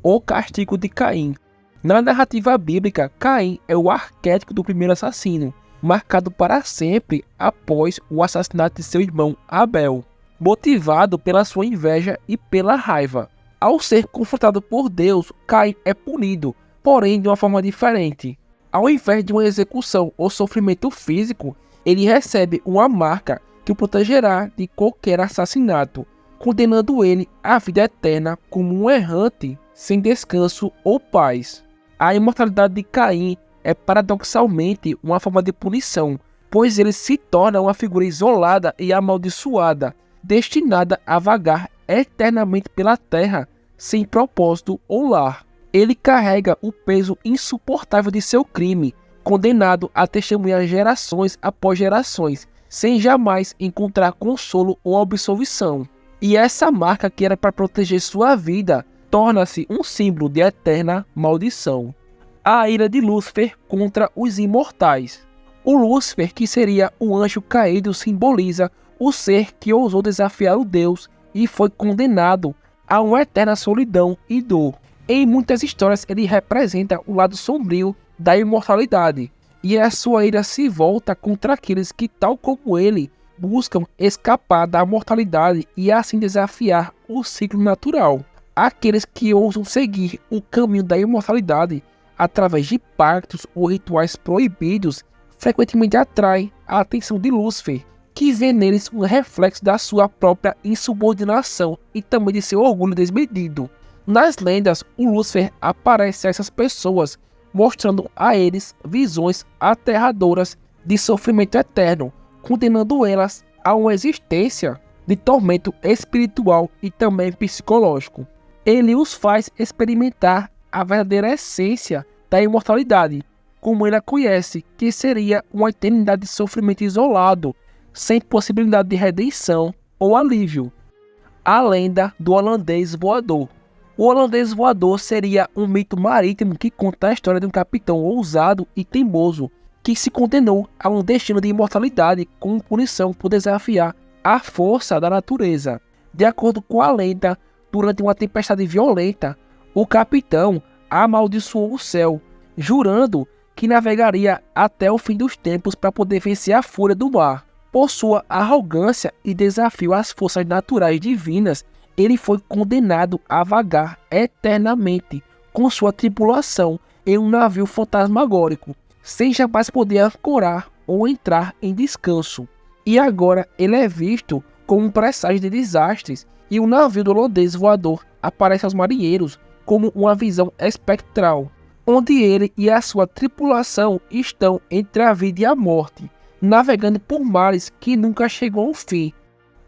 O castigo de Caim. Na narrativa bíblica, Caim é o arquétipo do primeiro assassino, marcado para sempre após o assassinato de seu irmão Abel, motivado pela sua inveja e pela raiva. Ao ser confrontado por Deus, Caim é punido, porém de uma forma diferente. Ao invés de uma execução ou sofrimento físico, ele recebe uma marca que o protegerá de qualquer assassinato, condenando ele à vida eterna como um errante, sem descanso ou paz. A imortalidade de Caim é paradoxalmente uma forma de punição, pois ele se torna uma figura isolada e amaldiçoada, destinada a vagar eternamente pela terra, sem propósito ou lar. Ele carrega o peso insuportável de seu crime, condenado a testemunhar gerações após gerações, sem jamais encontrar consolo ou absolvição. E essa marca que era para proteger sua vida, torna-se um símbolo de eterna maldição. A ira de Lúcifer contra os imortais. O Lúcifer, que seria o anjo caído, simboliza o ser que ousou desafiar o Deus e foi condenado a uma eterna solidão e dor. Em muitas histórias ele representa o lado sombrio da imortalidade, e a sua ira se volta contra aqueles que, tal como ele, buscam escapar da mortalidade e assim desafiar o ciclo natural. Aqueles que ousam seguir o caminho da imortalidade através de pactos ou rituais proibidos frequentemente atraem a atenção de Lúcifer, que vê neles um reflexo da sua própria insubordinação e também de seu orgulho desmedido. Nas lendas, o Lúcifer aparece a essas pessoas, mostrando a eles visões aterradoras de sofrimento eterno, condenando elas a uma existência de tormento espiritual e também psicológico. Ele os faz experimentar a verdadeira essência da imortalidade, como ele a conhece, que seria uma eternidade de sofrimento isolado, sem possibilidade de redenção ou alívio. A lenda do holandês voador. O holandês voador seria um mito marítimo que conta a história de um capitão ousado e teimoso que se condenou a um destino de imortalidade como punição por desafiar a força da natureza. De acordo com a lenda, durante uma tempestade violenta, o capitão amaldiçoou o céu, jurando que navegaria até o fim dos tempos para poder vencer a fúria do mar. Por sua arrogância e desafio às forças naturais divinas, ele foi condenado a vagar eternamente com sua tripulação em um navio fantasmagórico, sem jamais poder ancorar ou entrar em descanso. E agora ele é visto como um presságio de desastres, e o navio do holandês voador aparece aos marinheiros como uma visão espectral, onde ele e a sua tripulação estão entre a vida e a morte, navegando por mares que nunca chegam ao fim.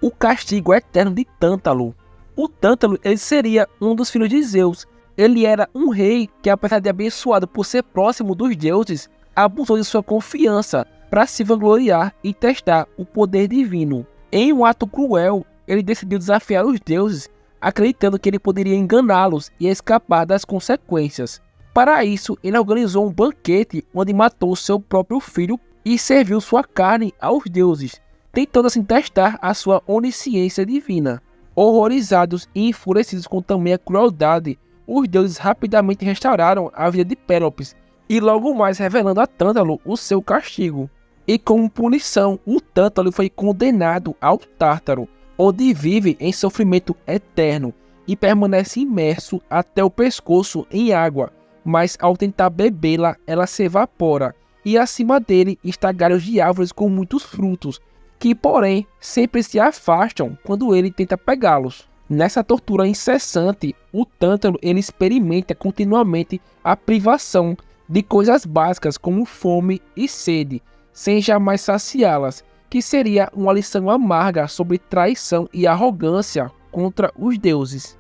O castigo eterno de Tântalo. O Tântalo, ele seria um dos filhos de Zeus. Ele era um rei que, apesar de abençoado por ser próximo dos deuses, abusou de sua confiança para se vangloriar e testar o poder divino. Em um ato cruel, ele decidiu desafiar os deuses, acreditando que ele poderia enganá-los e escapar das consequências. Para isso, ele organizou um banquete onde matou seu próprio filho e serviu sua carne aos deuses, tentando assim testar a sua onisciência divina. Horrorizados e enfurecidos com tamanha crueldade, os deuses rapidamente restauraram a vida de Pélope e logo mais revelando a Tântalo o seu castigo. E como punição, o Tântalo foi condenado ao Tártaro, onde vive em sofrimento eterno e permanece imerso até o pescoço em água, mas ao tentar bebê-la, ela se evapora, e acima dele está galhos de árvores com muitos frutos, que porém sempre se afastam quando ele tenta pegá-los. Nessa tortura incessante, o Tântalo ele experimenta continuamente a privação de coisas básicas como fome e sede, sem jamais saciá-las, que seria uma lição amarga sobre traição e arrogância contra os deuses.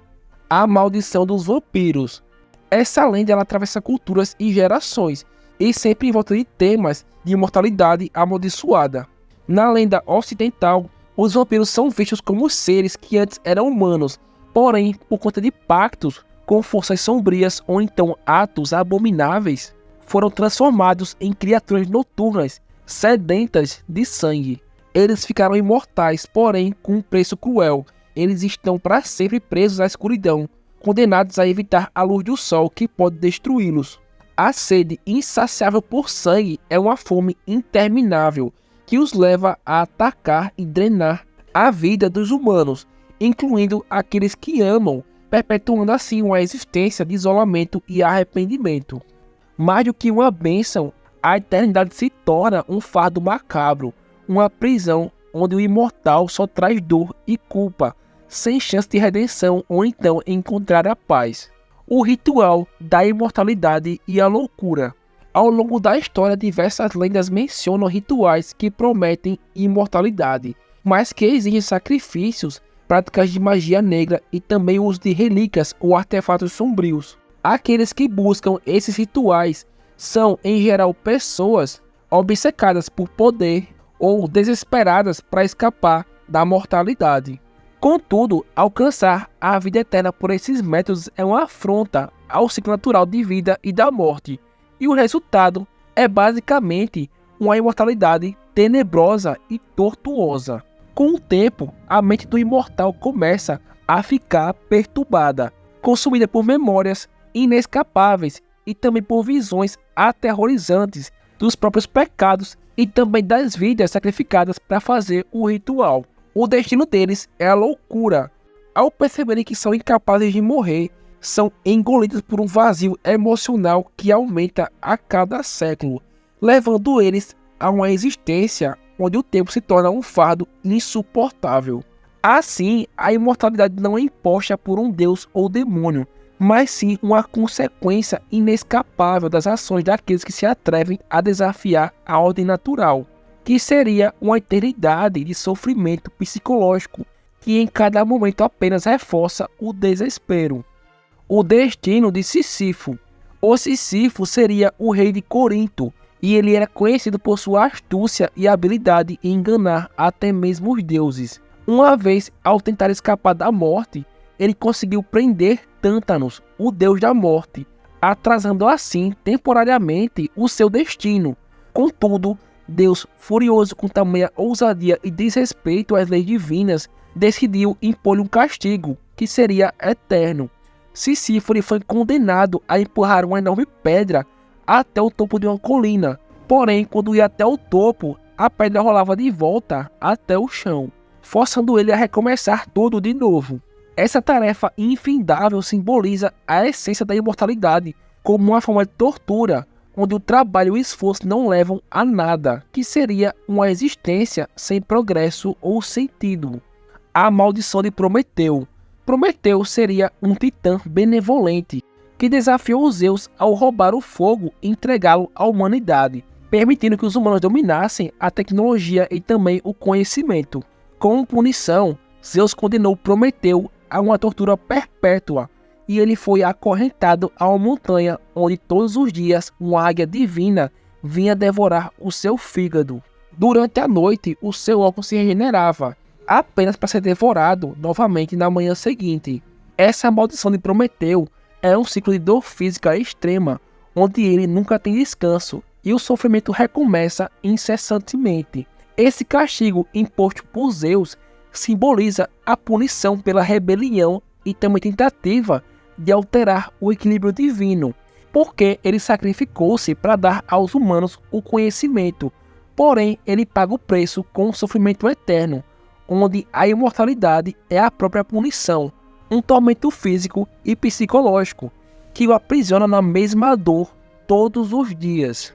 A maldição dos vampiros. Essa lenda ela atravessa culturas e gerações, e sempre em volta de temas de imortalidade amaldiçoada. Na lenda ocidental, os vampiros são vistos como seres que antes eram humanos, porém, por conta de pactos com forças sombrias ou então atos abomináveis, foram transformados em criaturas noturnas, sedentas de sangue. Eles ficaram imortais, porém com um preço cruel. Eles estão para sempre presos à escuridão, condenados a evitar a luz do sol que pode destruí-los. A sede insaciável por sangue é uma fome interminável que os leva a atacar e drenar a vida dos humanos, incluindo aqueles que amam, perpetuando assim uma existência de isolamento e arrependimento. Mais do que uma bênção, a eternidade se torna um fardo macabro, uma prisão onde o imortal só traz dor e culpa, sem chance de redenção ou então encontrar a paz. O ritual da imortalidade e a loucura. Ao longo da história, diversas lendas mencionam rituais que prometem imortalidade, mas que exigem sacrifícios, práticas de magia negra e também o uso de relíquias ou artefatos sombrios. Aqueles que buscam esses rituais são, em geral, pessoas obcecadas por poder ou desesperadas para escapar da mortalidade. Contudo, alcançar a vida eterna por esses métodos é uma afronta ao ciclo natural de vida e da morte, e o resultado é basicamente uma imortalidade tenebrosa e tortuosa. Com o tempo, a mente do imortal começa a ficar perturbada, consumida por memórias inescapáveis e também por visões aterrorizantes dos próprios pecados e também das vidas sacrificadas para fazer o ritual. O destino deles é a loucura. Ao perceberem que são incapazes de morrer, são engolidos por um vazio emocional que aumenta a cada século, levando eles a uma existência onde o tempo se torna um fardo insuportável. Assim, a imortalidade não é imposta por um deus ou demônio, mas sim uma consequência inescapável das ações daqueles que se atrevem a desafiar a ordem natural, que seria uma eternidade de sofrimento psicológico, que em cada momento apenas reforça o desespero. O destino de Sísifo. O Sísifo seria o rei de Corinto, e ele era conhecido por sua astúcia e habilidade em enganar até mesmo os deuses. Uma vez, ao tentar escapar da morte, ele conseguiu prender Tântanos, o deus da morte, atrasando assim temporariamente o seu destino. Contudo, Deus, furioso com tamanha ousadia e desrespeito às leis divinas, decidiu impor-lhe um castigo, que seria eterno. Sísifo foi condenado a empurrar uma enorme pedra até o topo de uma colina. Porém, quando ia até o topo, a pedra rolava de volta até o chão, forçando ele a recomeçar tudo de novo. Essa tarefa infindável simboliza a essência da imortalidade, como uma forma de tortura, onde o trabalho e o esforço não levam a nada, que seria uma existência sem progresso ou sentido. A maldição de Prometeu. Prometeu seria um titã benevolente, que desafiou os Zeus ao roubar o fogo e entregá-lo à humanidade, permitindo que os humanos dominassem a tecnologia e também o conhecimento. Como punição, Zeus condenou Prometeu a uma tortura perpétua, e ele foi acorrentado a uma montanha onde todos os dias uma águia divina vinha devorar o seu fígado. Durante a noite, o seu órgão se regenerava, apenas para ser devorado novamente na manhã seguinte. Essa maldição de Prometeu é um ciclo de dor física extrema, onde ele nunca tem descanso e o sofrimento recomeça incessantemente. Esse castigo imposto por Zeus simboliza a punição pela rebelião e também tentativa de alterar o equilíbrio divino, porque ele sacrificou-se para dar aos humanos o conhecimento, porém ele paga o preço com o sofrimento eterno, onde a imortalidade é a própria punição, um tormento físico e psicológico, que o aprisiona na mesma dor todos os dias.